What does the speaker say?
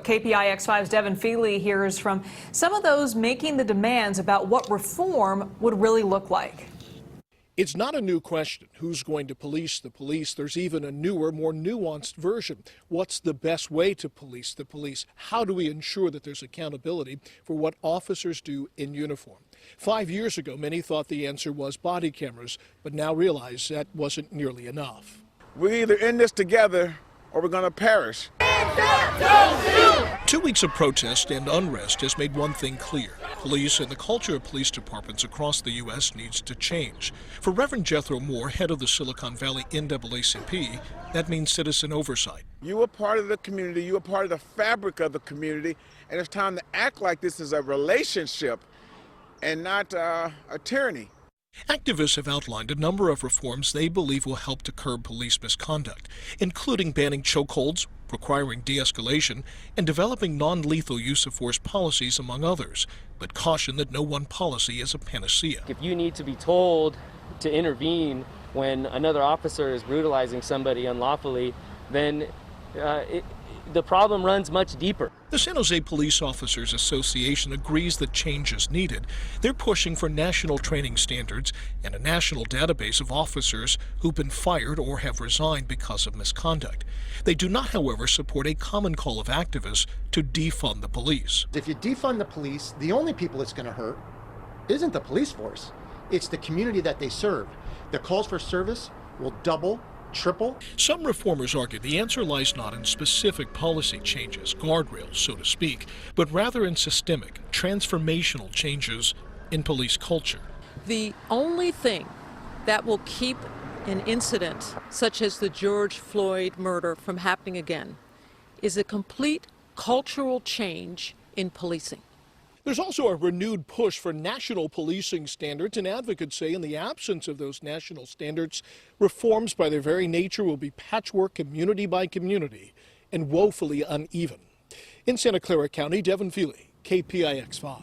KPIX5's Devin Fehely hears from some of those making the demands about what reform would really look like. It's not a new question. Who's going to police the police? There's even a newer, more nuanced version. What's the best way to police the police? How do we ensure that there's accountability for what officers do in uniform? 5 years ago, many thought the answer was body cameras, but now realize that wasn't nearly enough. We're either in this together or we're going to perish. 2 weeks of protest and unrest has made one thing clear. Police and the culture of police departments across the U.S. needs to change. For Reverend Jethroe, head of the Silicon Valley NAACP, that means citizen oversight. You are part of the community, you are part of the fabric of the community, and it's time to act like this is a relationship and not a tyranny. Activists have outlined a number of reforms they believe will help to curb police misconduct, including banning chokeholds, requiring de-escalation, and developing non-lethal use of force policies, among others, but caution that no one policy is a panacea. If you need to be told to intervene when another officer is brutalizing somebody unlawfully, then the problem runs much deeper. The San Jose Police Officers Association agrees that change is needed. They're pushing for national training standards and a national database of officers who've been fired or have resigned because of misconduct. They do not, however, support a common call of activists to defund the police. If you defund the police, the only people it's going to hurt isn't the police force. It's the community that they serve. The calls for service will double, triple. Some reformers argue the answer lies not in specific policy changes, guardrails, so to speak, but rather in systemic, transformational changes in police culture. The only thing that will keep an incident such as the George Floyd murder from happening again is a complete cultural change in policing. There's also a renewed push for national policing standards, and advocates say in the absence of those national standards, reforms by their very nature will be patchwork community by community and woefully uneven. In Santa Clara County, Devin Fehely, KPIX5.